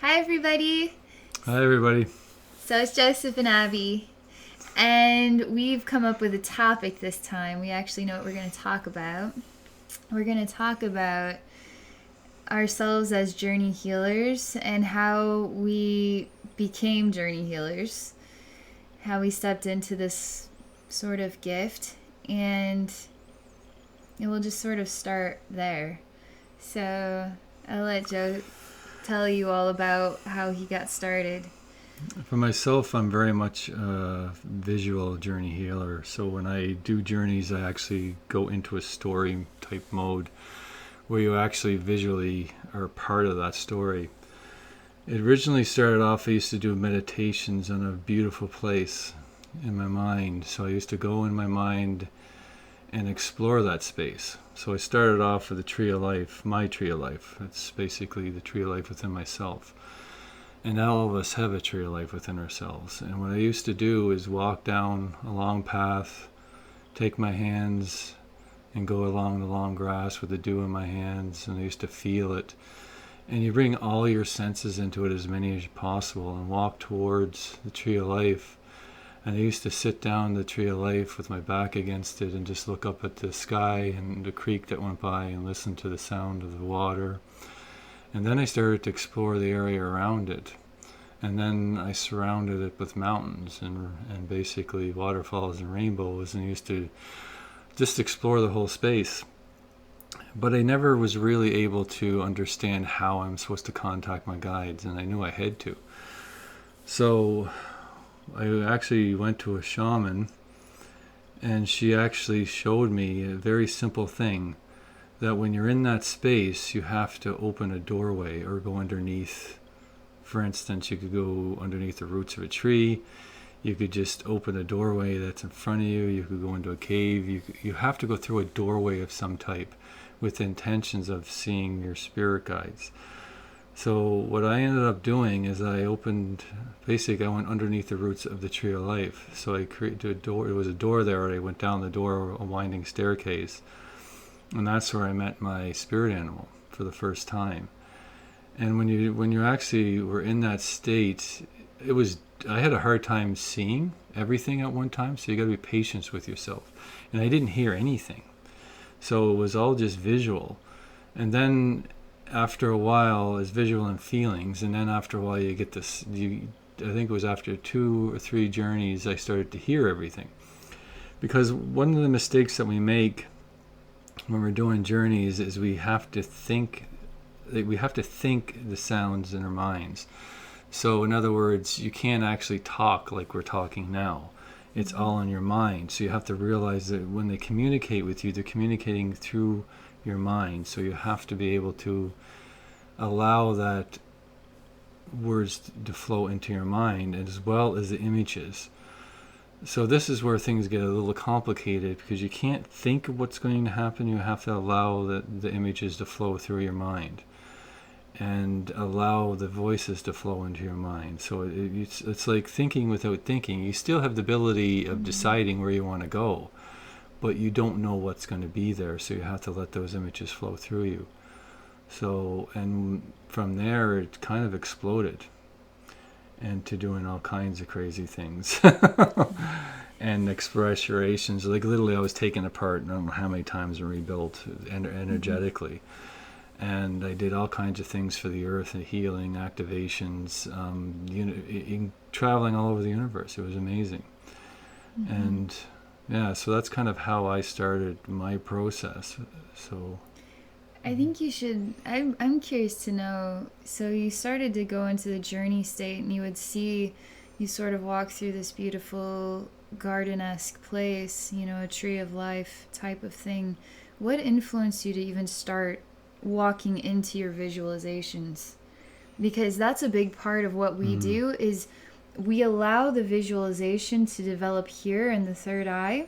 Hi, everybody. Hi, everybody. So it's Joseph and Abby, and we've come up with a topic this time. We actually know what we're going to talk about. We're going to talk about ourselves as journey healers and how we became journey healers, how we stepped into this sort of gift, and we'll just sort of start there. So I'll let Joe tell you all about how he got started. For myself, I'm very much a visual journey healer. So when I do journeys, I actually go into a story type mode where you actually visually are part of that story. It originally started off, I used to do meditations on a beautiful place in my mind. So I used to go in my mind and explore that space. So I started off with the tree of life, my tree of life. It's basically the tree of life within myself. And all of us have a tree of life within ourselves. And what I used to do is walk down a long path, take my hands and go along the long grass with the dew in my hands, and I used to feel it. And you bring all your senses into it, as many as possible, and walk towards the tree of life. And I used to sit down the tree of life with my back against it and just look up at the sky and the creek that went by and listen to the sound of the water. And then I started to explore the area around it. And then I surrounded it with mountains and basically waterfalls and rainbows, and I used to just explore the whole space. But I never was really able to understand how I'm supposed to contact my guides, and I knew I had to. So I actually went to a shaman, and she actually showed me a very simple thing, that when you're in that space, you have to open a doorway or go underneath. For instance, you could go underneath the roots of a tree. You could just open a doorway that's in front of you. You could go into a cave. You have to go through a doorway of some type with intentions of seeing your spirit guides. So what I ended up doing is I went underneath the roots of the tree of life. So I created a door. There was a door there. I went down the door, a winding staircase. And that's where I met my spirit animal for the first time. And when you actually were in that state, I had a hard time seeing everything at one time, so you got to be patient with yourself. And I didn't hear anything, so it was all just visual. And then after a while, it's visual and feelings. And then after a while, you get this. I think it was after 2 or 3 journeys, I started to hear everything. Because one of the mistakes that we make when we're doing journeys is we have to think the sounds in our minds. So in other words, you can't actually talk like we're talking now. It's all in your mind. So you have to realize that when they communicate with you, they're communicating through your mind. So you have to be able to allow that words to flow into your mind, as well as the images. So this is where things get a little complicated, because you can't think of what's going to happen. You have to allow the images to flow through your mind and allow the voices to flow into your mind. So it's like thinking without thinking. You still have the ability of deciding where you want to go, but you don't know what's going to be there, so you have to let those images flow through you. So, and from there, it kind of exploded into doing all kinds of crazy things. And explorations, like literally I was taken apart, I don't know how many times, and rebuilt energetically. And I did all kinds of things for the earth, and healing, activations, traveling all over the universe. It was amazing. And yeah, so that's kind of how I started my process. So I think you should. I'm curious to know. So you started to go into the journey state, and you sort of walk through this beautiful garden-esque place, a tree of life type of thing. What influenced you to even start walking into your visualizations? Because that's a big part of what we do, is we allow the visualization to develop here in the third eye.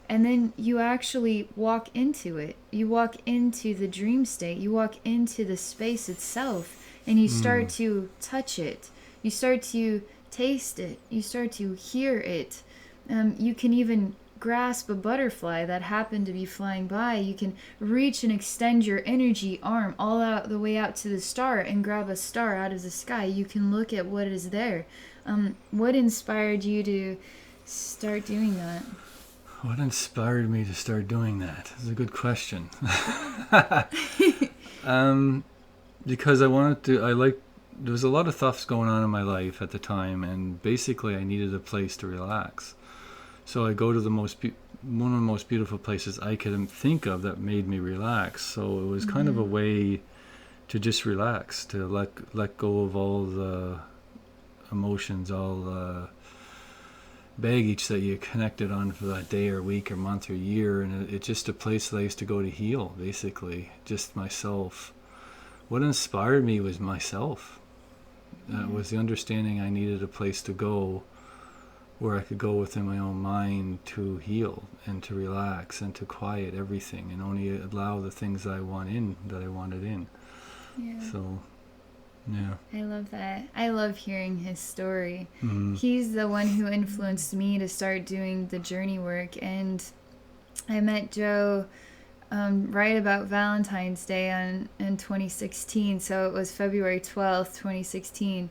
And then you actually walk into it. You walk into the dream state. You walk into the space itself, and you start to touch it. You start to taste it. You start to hear it. You can even grasp a butterfly that happened to be flying by. You can reach and extend your energy arm all out the way out to the star and grab a star out of the sky. You can look at what is there. What inspired you to start doing that? What inspired me to start doing that? That's a good question. Because there was a lot of stuff going on in my life at the time, and basically I needed a place to relax. So I go to one of the most beautiful places I could think of that made me relax. So it was kind of a way to just relax, to let go of all the emotions, all the baggage that you connected on for that day or week or month or year. And it's just a place that I used to go to heal, basically, just myself. What inspired me was myself. That was the understanding I needed a place to go where I could go within my own mind to heal and to relax and to quiet everything and only allow the things that I wanted in. Yeah. So, yeah. I love that. I love hearing his story. Mm-hmm. He's the one who influenced me to start doing the journey work. And I met Joe right about Valentine's Day in 2016. So it was February 12th, 2016.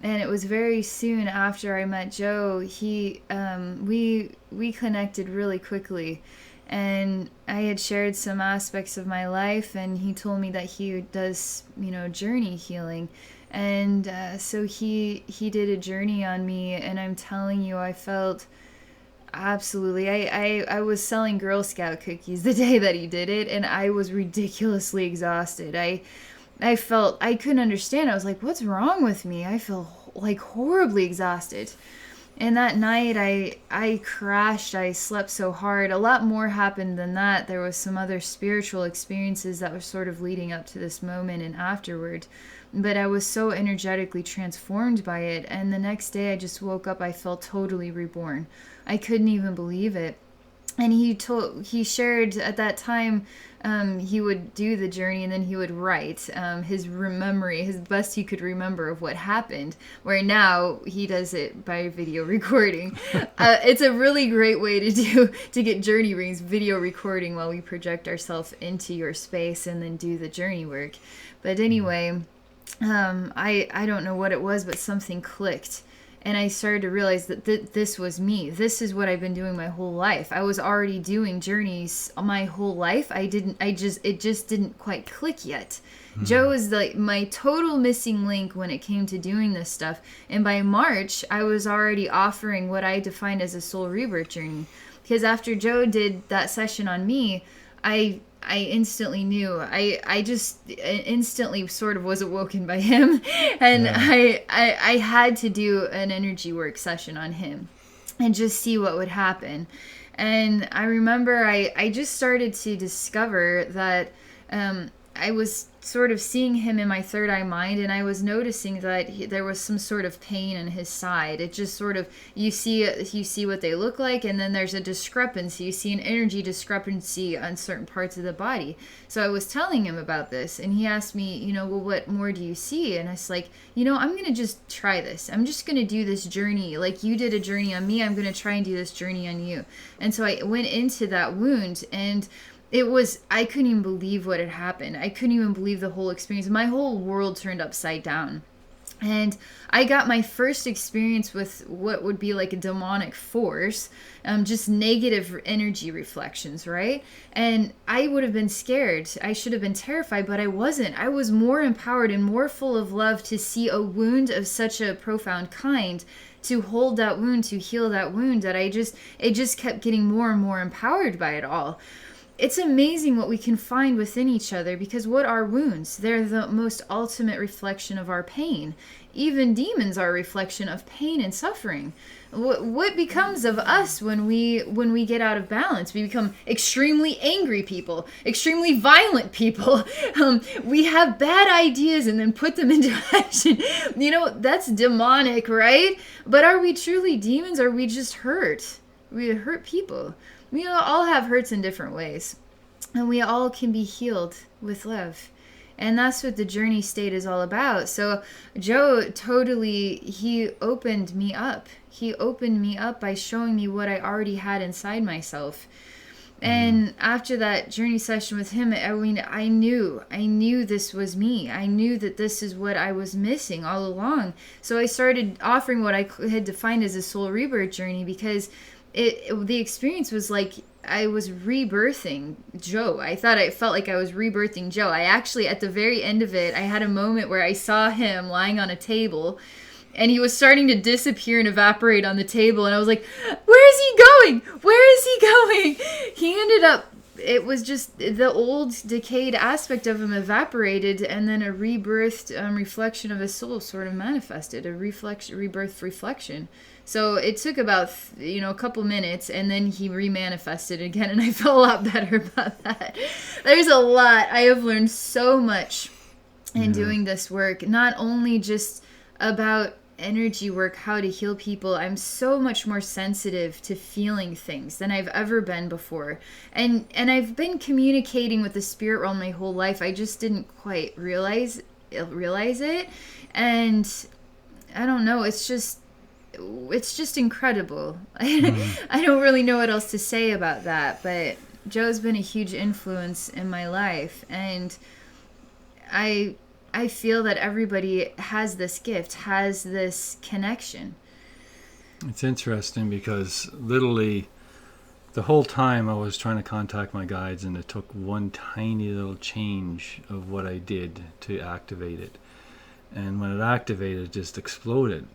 And it was very soon after I met Joe. We connected really quickly. And I had shared some aspects of my life, and he told me that he does, journey healing. And so he did a journey on me, and I'm telling you, I felt absolutely. I was selling Girl Scout cookies the day that he did it, and I was ridiculously exhausted. I felt, I couldn't understand. I was like, what's wrong with me? I feel like horribly exhausted. And that night I crashed. I slept so hard. A lot more happened than that. There was some other spiritual experiences that were sort of leading up to this moment and afterward. But I was so energetically transformed by it. And the next day I just woke up. I felt totally reborn. I couldn't even believe it. And he shared at that time, he would do the journey and then he would write his best he could remember of what happened, where now he does it by video recording. It's a really great way to get journey rings, video recording while we project ourselves into your space and then do the journey work. But anyway, I don't know what it was, but something clicked. And I started to realize that this was me. This is what I've been doing my whole life. I was already doing journeys my whole life. It just didn't quite click yet. Joe is like my total missing link when it came to doing this stuff. And by March, I was already offering what I defined as a soul rebirth journey. Because after Joe did that session on me, I instantly knew. I just instantly sort of was awoken by him, and yeah. I had to do an energy work session on him and just see what would happen. And I remember I just started to discover that I was sort of seeing him in my third eye mind, and I was noticing that there was some sort of pain in his side. It just sort of, you see what they look like, and then there's a discrepancy. You see an energy discrepancy on certain parts of the body. So I was telling him about this, and he asked me, well, what more do you see? And I was like, I'm going to just try this. I'm just going to do this journey. Like you did a journey on me, I'm going to try and do this journey on you. And so I went into that wound, and I couldn't even believe what had happened. I couldn't even believe the whole experience. My whole world turned upside down. And I got my first experience with what would be like a demonic force, just negative energy reflections, right? And I would have been scared. I should have been terrified, but I wasn't. I was more empowered and more full of love to see a wound of such a profound kind, to hold that wound, to heal that wound, that it just kept getting more and more empowered by it all. It's amazing what we can find within each other, because what are wounds? They're the most ultimate reflection of our pain. Even demons are a reflection of pain and suffering. What becomes of us when we get out of balance? We become extremely angry people, extremely violent people. We have bad ideas and then put them into action. That's demonic, right? But are we truly demons? Or are we just hurt? We hurt people. We all have hurts in different ways, and we all can be healed with love. And that's what the journey state is all about. So Joe totally, he opened me up. He opened me up by showing me what I already had inside myself. And after that journey session with him, I mean, I knew this was me. I knew that this is what I was missing all along. So I started offering what I had defined as a soul rebirth journey, because the experience was like I was rebirthing Joe. I felt like I was rebirthing Joe. I actually, at the very end of it, I had a moment where I saw him lying on a table, and he was starting to disappear and evaporate on the table. And I was like, where is he going? Where is he going? He ended up, it was just the old decayed aspect of him evaporated, and then a rebirthed reflection of his soul sort of manifested, a rebirth reflection. So it took about, a couple minutes, and then he remanifested again, and I felt a lot better about that. There's a lot. I have learned so much in doing this work, not only just about energy work, how to heal people. I'm so much more sensitive to feeling things than I've ever been before. And I've been communicating with the spirit realm my whole life. I just didn't quite realize it. And I don't know, it's just incredible. I don't really know what else to say about that, but Joe's been a huge influence in my life, and I feel that everybody has this gift, has this connection. It's interesting because literally the whole time I was trying to contact my guides, and it took one tiny little change of what I did to activate it. And when it activated, it just exploded.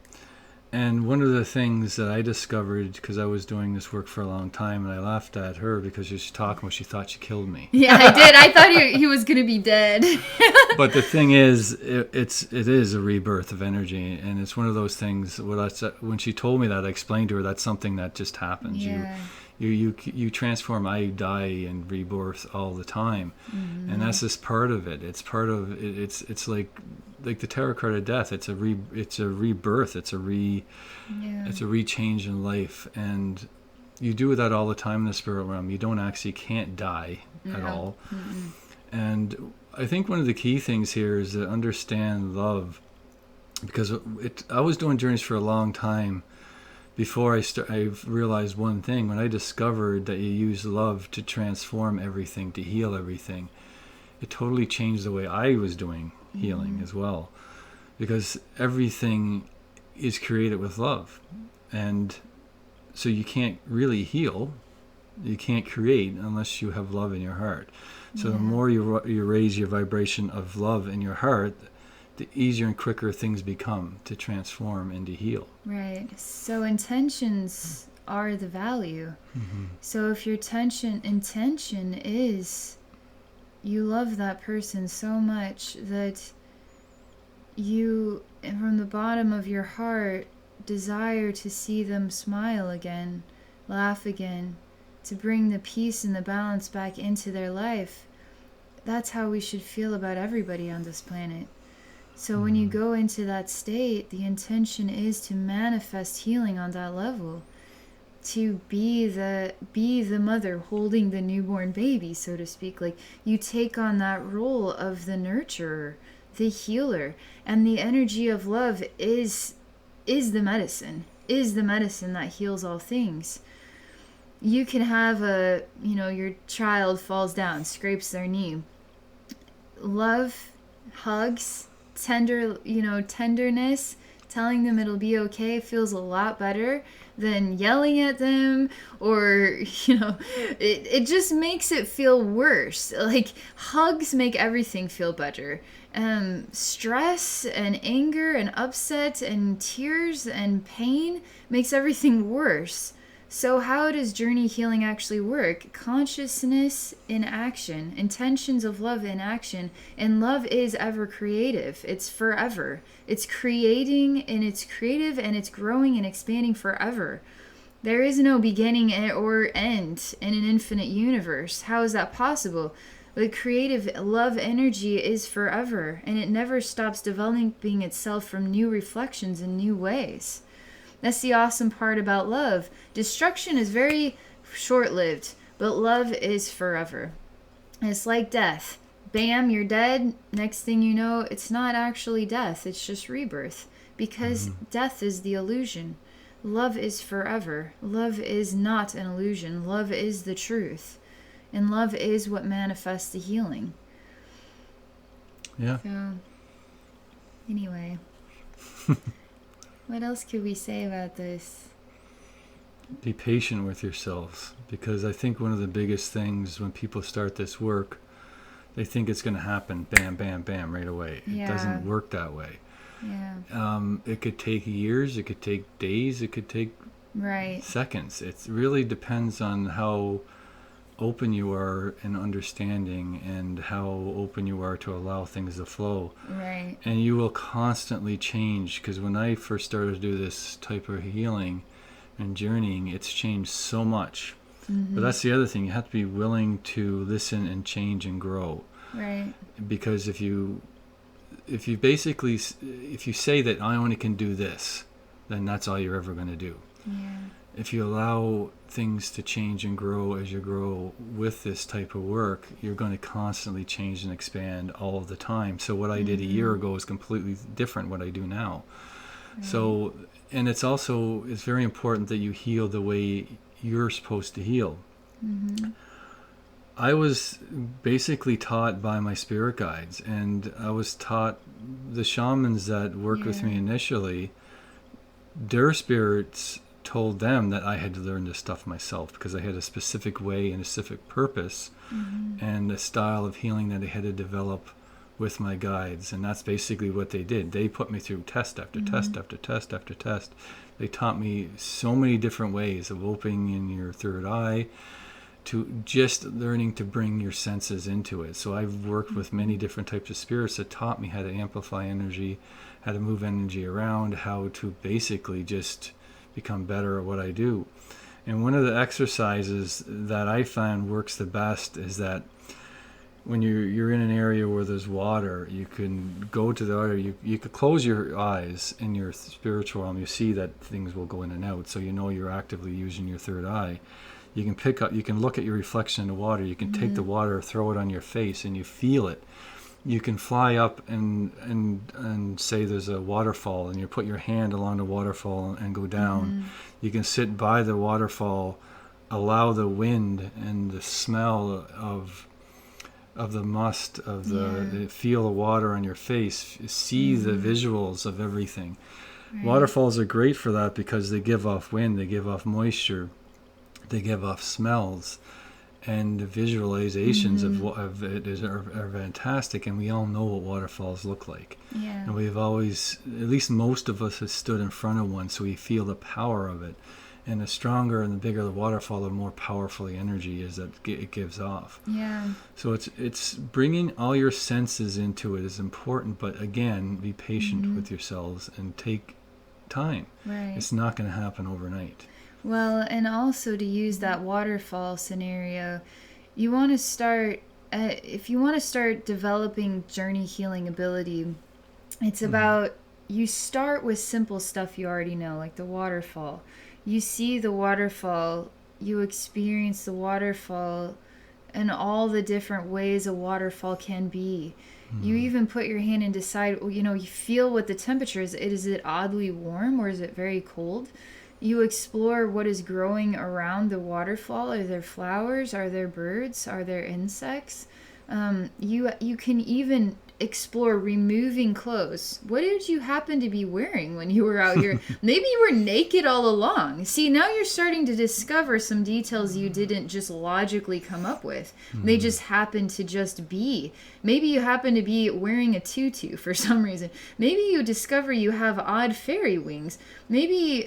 And one of the things that I discovered, because I was doing this work for a long time, and I laughed at her because she was talking about, she thought she killed me. Yeah, I did. I thought he was going to be dead. But the thing is, it is a rebirth of energy, and it's one of those things. When she told me that, I explained to her that's something that just happens. Yeah. You transform. I die and rebirth all the time, and that's just part of it. It's part of it. It's like the tarot card of death. It's a rebirth. It's a rechange in life, and you do that all the time in the spirit realm. You can't die at all. And I think one of the key things here is to understand love, because I was doing journeys for a long time before I realized one thing. When I discovered that you use love to transform everything, to heal everything, it totally changed the way I was doing healing as well, because everything is created with love, and so you can't really heal, you can't create unless you have love in your heart. So the more you raise your vibration of love in your heart, the easier and quicker things become to transform and to heal. Right. So intentions are the value. So if your intention is you love that person so much that you, from the bottom of your heart, desire to see them smile again, laugh again, to bring the peace and the balance back into their life, that's how we should feel about everybody on this planet. So when you go into that state, the intention is to manifest healing on that level, to be the mother holding the newborn baby, so to speak. Like, you take on that role of the nurturer, the healer, and the energy of love is the medicine that heals all things. You can have your child falls down, scrapes their knee. Love, hugs, tenderness, telling them it'll be okay feels a lot better than yelling at them, or it just makes it feel worse. Like, hugs make everything feel better. Stress and anger and upset and tears and pain makes everything worse. So how does journey healing actually work? Consciousness in action, intentions of love in action, and love is ever creative. It's forever. It's creating, and it's creative, and it's growing and expanding forever. There is no beginning or end in an infinite universe. How is that possible? The creative love energy is forever, and it never stops developing itself from new reflections in new ways. That's the awesome part about love. Destruction is very short-lived, but love is forever. And it's like death. bam, you're dead. Next thing you know, it's not actually death, it's just rebirth. Because death is the illusion. Love is forever. Love is not an illusion. Love is the truth. And love is what manifests the healing. Yeah. So, anyway. What else could we say about this? Be patient with yourselves, because I think one of the biggest things when people start this work, they think it's going to happen bam, bam, bam right away. Yeah. It doesn't work that way. Yeah. It could take years, it could take days, it could take seconds. It really depends on how open you are in understanding and how open you are to allow things to flow. Right. And you will constantly change, because when I first started to do this type of healing and journeying, it's changed so much. But that's the other thing. You have to be willing to listen and change and grow. Right. Because if you basically, if you say that I only can do this, then that's all you're ever going to do. Yeah. If you allow things to change and grow as you grow with this type of work, you're going to constantly change and expand all of the time. So what I did a year ago is completely different what I do now. Right. So, and it's very important that you heal the way you're supposed to heal. I was basically taught by my spirit guides, and I was taught the shamans that worked with me initially, their spirits told them that I had to learn this stuff myself, because I had a specific way and a specific purpose and a style of healing that I had to develop with my guides. And that's basically what they did. They put me through test after test after test after test. They taught me so many different ways of opening in your third eye, to just learning to bring your senses into it. So I've worked with many different types of spirits that taught me how to amplify energy, how to move energy around, how to basically just become better at what I do. And one of the exercises that I find works the best is that when you're in an area where there's water, you can go to the water, you could close your eyes in your spiritual realm. You see that things will go in and out, so you know you're actively using your third eye. You can look at your reflection in the water. You can take the water, throw it on your face, and you feel it. You can fly up and say there's a waterfall, and you put your hand along the waterfall and go down. You can sit by the waterfall, allow the wind and the smell of the must of the feel the water on your face, see the visuals of everything. Right. Waterfalls are great for that because they give off wind, they give off moisture, they give off smells, and the visualizations of it are fantastic. And we all know what waterfalls look like. Yeah. And we've always, at least most of us, have stood in front of one, so we feel the power of it. And the stronger and the bigger the waterfall, the more powerful the energy is that it gives off. Yeah. So it's bringing all your senses into it is important, but again, be patient with yourselves and take time. Right. It's not going to happen overnight. Well, and also to use that waterfall scenario, you want to start, if you want to start developing journey healing ability, it's about, you start with simple stuff you already know, like the waterfall. You see the waterfall, you experience the waterfall and all the different ways a waterfall can be. You even put your hand and decide, you feel what the temperature is. Is it oddly warm or is it very cold? You explore what is growing around the waterfall. Are there flowers? Are there birds? Are there insects? You can even explore removing clothes. What did you happen to be wearing when you were out here? Maybe you were naked all along. See, now you're starting to discover some details you didn't just logically come up with. They just happen to just be. Maybe you happen to be wearing a tutu for some reason. Maybe you discover you have odd fairy wings. Maybe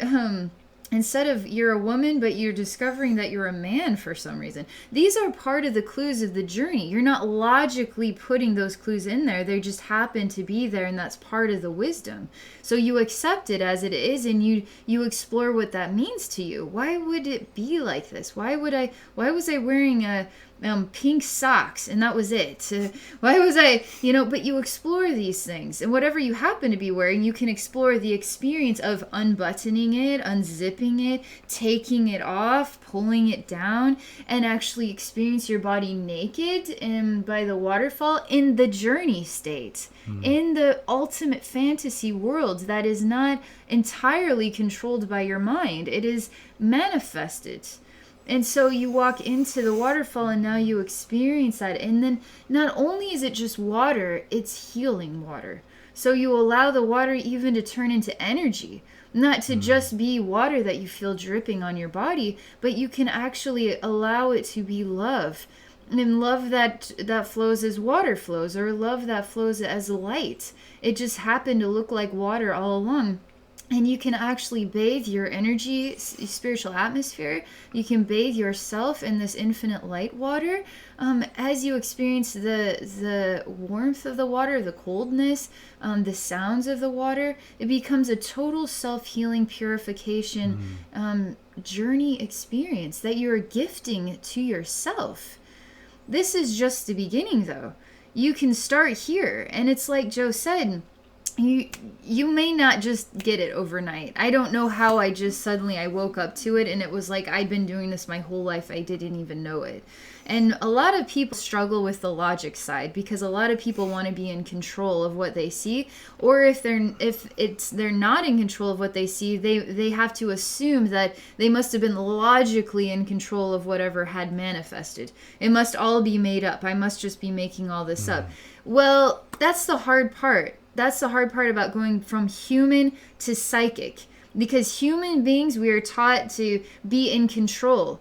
instead of you're a woman, but you're discovering that you're a man for some reason. These are part of the clues of the journey. You're not logically putting those clues in there. They just happen to be there, and that's part of the wisdom. So you accept it as it is, and you explore what that means to you. Why would it be like this? Why was I wearing a pink socks, and that was it. Why was I, but you explore these things, and whatever you happen to be wearing, you can explore the experience of unbuttoning it, unzipping it, taking it off, pulling it down, and actually experience your body naked and by the waterfall in the journey state, in the ultimate fantasy world that is not entirely controlled by your mind. It is manifested. And so you walk into the waterfall and now you experience that. And then not only is it just water, it's healing water. So you allow the water even to turn into energy, not to just be water that you feel dripping on your body, but you can actually allow it to be love. And love that flows as water flows, or love that flows as light. It just happened to look like water all along. And you can actually bathe your energy, spiritual atmosphere. You can bathe yourself in this infinite light water. As you experience the warmth of the water, the coldness, the sounds of the water, it becomes a total self-healing purification journey experience that you're gifting to yourself. This is just the beginning, though. You can start here. And it's like Joe said, you may not just get it overnight. I don't know how I woke up to it and it was like I'd been doing this my whole life. I didn't even know it. And a lot of people struggle with the logic side because a lot of people want to be in control of what they see, or if they're not in control of what they see, they have to assume that they must have been logically in control of whatever had manifested. It must all be made up. I must just be making all this up. Well, that's the hard part. That's the hard part about going from human to psychic. Because human beings, we are taught to be in control.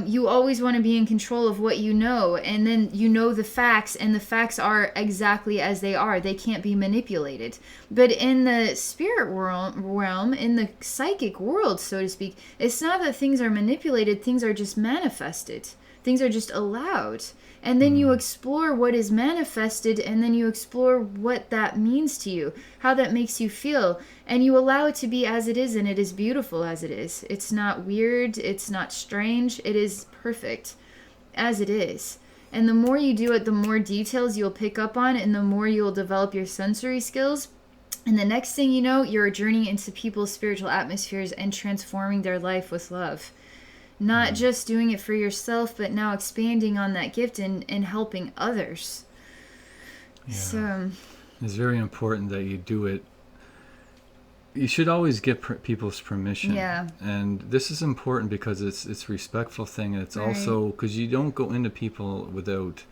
You always want to be in control of what you know. And then you know the facts, and the facts are exactly as they are. They can't be manipulated. But in the spirit realm, in the psychic world, so to speak, it's not that things are manipulated. Things are just manifested. Things are just allowed. And then you explore what is manifested, and then you explore what that means to you, how that makes you feel, and you allow it to be as it is, and it is beautiful as it is. It's not weird, it's not strange, it is perfect as it is. And the more you do it, the more details you'll pick up on, and the more you'll develop your sensory skills. And the next thing you know, you're journeying into people's spiritual atmospheres and transforming their life with love. Not just doing it for yourself, but now expanding on that gift and helping others. Yeah. So it's very important that you do it. You should always get people's permission. Yeah. And this is important because it's a respectful thing. And it's Right. also because you don't go into people without...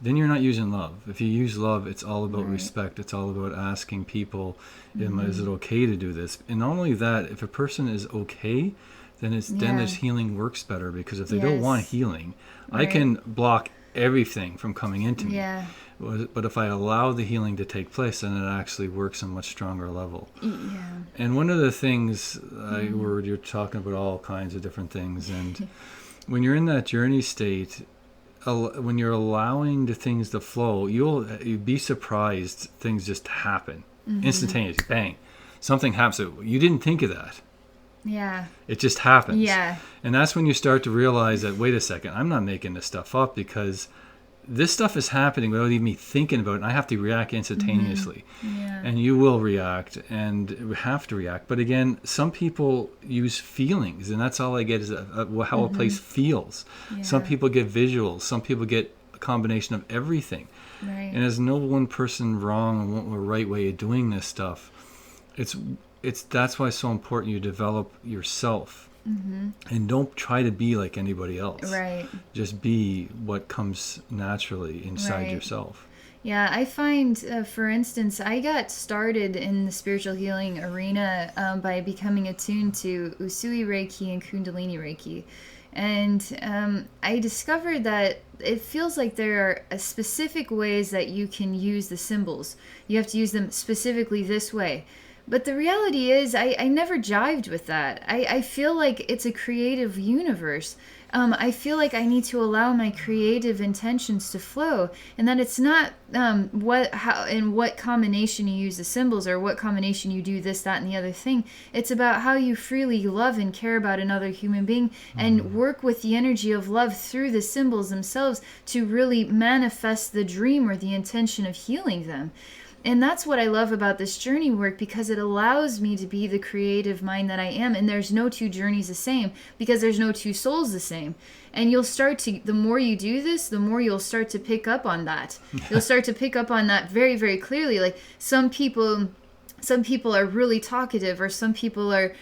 Then you're not using love. If you use love, it's all about Right. respect. It's all about asking people, is it okay to do this? And not only that, if a person is okay... then this healing works better, because if they don't want healing, I can block everything from coming into me. Yeah. But if I allow the healing to take place, then it actually works on a much stronger level. Yeah. And one of the things where you're talking about all kinds of different things, and when you're in that journey state, when you're allowing the things to flow, you'll be surprised. Things just happen instantaneously. Bang, something happens. You didn't think of that. Yeah. It just happens. Yeah. And that's when you start to realize that, wait a second, I'm not making this stuff up, because this stuff is happening without even me thinking about it, and I have to react instantaneously. Yeah. And you will react, and have to react. But again, some people use feelings, and that's all I get is how a place feels. Yeah. Some people get visuals. Some people get a combination of everything. Right. And there's no one person wrong or right way of doing this stuff. That's why it's so important you develop yourself, and don't try to be like anybody else. Right. Just be what comes naturally inside Right. yourself. Yeah, I find, for instance, I got started in the spiritual healing arena by becoming attuned to Usui Reiki and Kundalini Reiki. And I discovered that it feels like there are specific ways that you can use the symbols. You have to use them specifically this way. But the reality is, I never jived with that. I feel like it's a creative universe. I feel like I need to allow my creative intentions to flow, and that it's not how in what combination you use the symbols or what combination you do this, that, and the other thing. It's about how you freely love and care about another human being and work with the energy of love through the symbols themselves to really manifest the dream or the intention of healing them. And that's what I love about this journey work, because it allows me to be the creative mind that I am. And there's no two journeys the same, because there's no two souls the same. And you'll start to, the more you do this, the more you'll start to pick up on that. You'll start to pick up on that very, very clearly. Like some people are really talkative, or some people are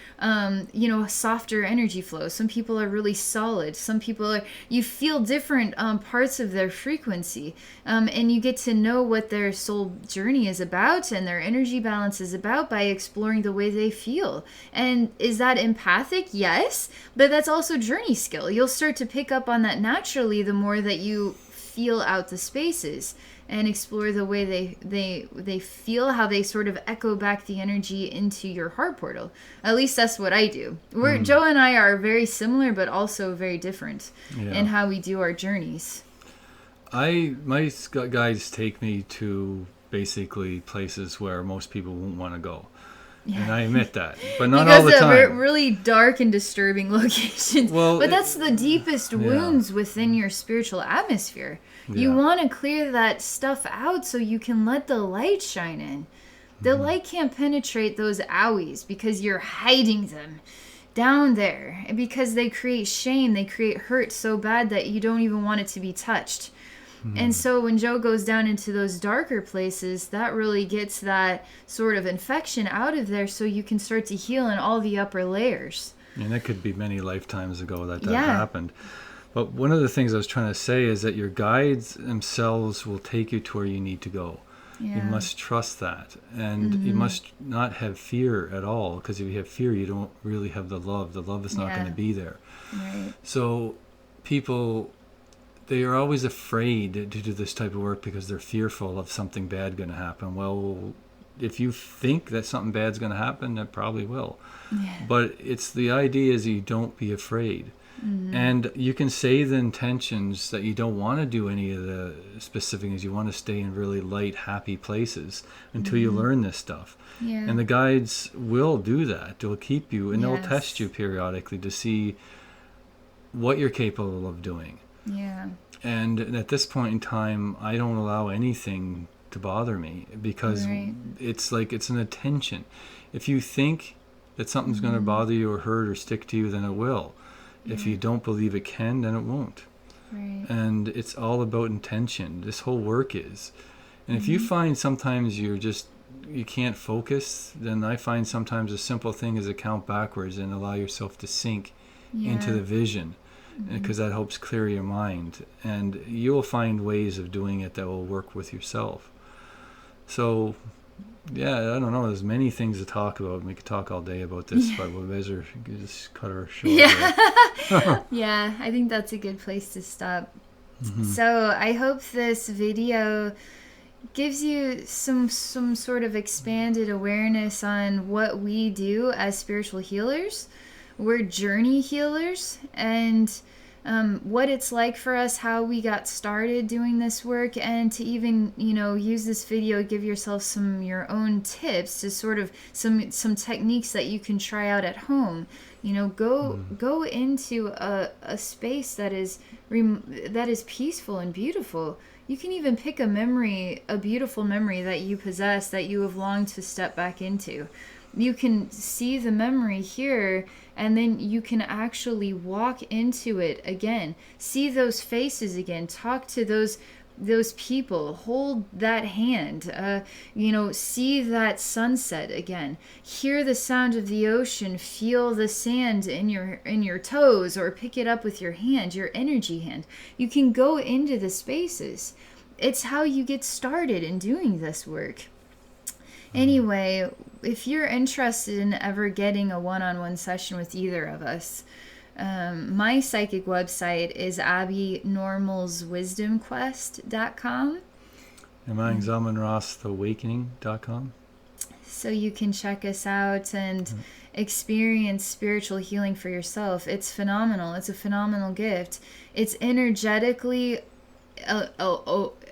softer energy flow. Some people are really solid. Some people are, you feel different parts of their frequency, and you get to know what their soul journey is about and their energy balance is about by exploring the way they feel. And is that empathic? Yes, but that's also journey skill. You'll start to pick up on that naturally the more that you feel out the spaces and explore the way they feel, how they sort of echo back the energy into your heart portal. At least that's what I do. Joe and I are very similar, but also very different in how we do our journeys. My guides take me to basically places where most people won't want to go. Yeah. And I admit that, but not all the time. Because really dark and disturbing locations. Well, but that's the deepest wounds within your spiritual atmosphere. Yeah. You want to clear that stuff out so you can let the light shine in. The light can't penetrate those owies because you're hiding them down there. And because they create shame, they create hurt so bad that you don't even want it to be touched. And so when Joe goes down into those darker places, that really gets that sort of infection out of there so you can start to heal in all the upper layers. And that could be many lifetimes ago that happened. But one of the things I was trying to say is that your guides themselves will take you to where you need to go. Yeah. You must trust that. And you must not have fear at all, because if you have fear, you don't really have the love. The love is not going to be there. Right. So people, they are always afraid to do this type of work because they're fearful of something bad going to happen. Well, if you think that something bad's going to happen, that probably will. Yeah. But it's the idea is you don't be afraid. And you can say the intentions that you don't want to do any of the specific things. You want to stay in really light, happy places until you learn this stuff. Yeah. And the guides will do that. They'll keep you, and they'll test you periodically to see what you're capable of doing. Yeah. And at this point in time, I don't allow anything to bother me, because it's like it's an attention. If you think that something's going to bother you or hurt or stick to you, then it will. If you don't believe it can, then it won't. Right. And it's all about intention. This whole work is. And if you find sometimes you can't focus, then I find sometimes a simple thing is to count backwards and allow yourself to sink into the vision, because that helps clear your mind. And you'll find ways of doing it that will work with yourself. So, yeah, I don't know. There's many things to talk about. We could talk all day about this, but we better just cut our show. Yeah, I think that's a good place to stop. So I hope this video gives you some sort of expanded awareness on what we do as spiritual healers. We're journey healers, and what it's like for us, how we got started doing this work, and to even, use this video, give yourself your own tips to sort of some techniques that you can try out at home. Go into a space that is peaceful and beautiful. You can even pick a beautiful memory that you possess that you have longed to step back into. You can see the memory here, and then you can actually walk into it again. See those faces again. Talk to those people. Hold that hand. See that sunset again. Hear the sound of the ocean. Feel the sand in your toes, or pick it up with your hand, your energy hand. You can go into the spaces. It's how you get started in doing this work. Anyway, if you're interested in ever getting a one-on-one session with either of us, my psychic website is abbynormalswisdomquest.com. And mine's almondrosstheawakening.com. So you can check us out, and experience spiritual healing for yourself. It's phenomenal. It's a phenomenal gift. It's energetically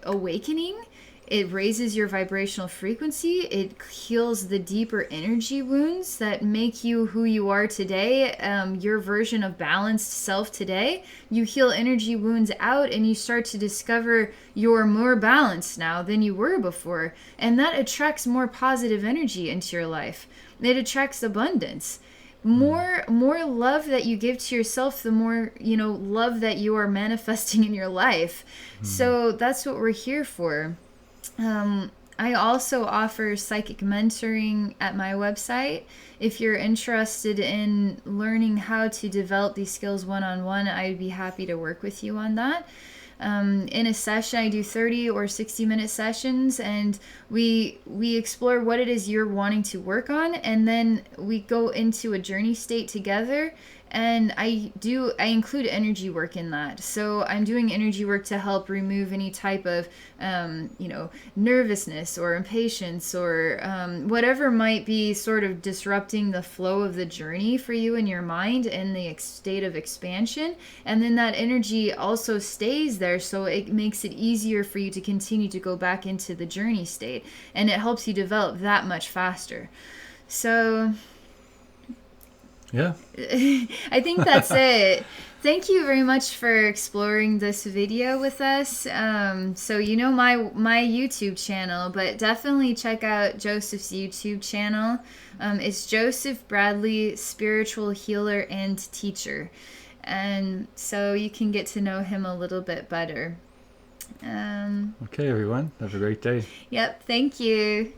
awakening. It raises your vibrational frequency. It heals the deeper energy wounds that make you who you are today, your version of balanced self today. You heal energy wounds out and you start to discover you're more balanced now than you were before. And that attracts more positive energy into your life. It attracts abundance. More love that you give to yourself, the more, love that you are manifesting in your life. So that's what we're here for. I also offer psychic mentoring at my website. If you're interested in learning how to develop these skills one-on-one, I'd be happy to work with you on that. In a session, I do 30 or 60-minute sessions, and we explore what it is you're wanting to work on, and then we go into a journey state together. And I include energy work in that. So I'm doing energy work to help remove any type of, nervousness or impatience or whatever might be sort of disrupting the flow of the journey for you in your mind in the state of expansion. And then that energy also stays there, so it makes it easier for you to continue to go back into the journey state. And it helps you develop that much faster. So... yeah. I think that's it. Thank you very much for exploring this video with us. So my YouTube channel, but definitely check out Joseph's YouTube channel. It's Joseph Bradley, Spiritual Healer and Teacher. And so you can get to know him a little bit better. Okay, everyone. Have a great day. Yep. Thank you.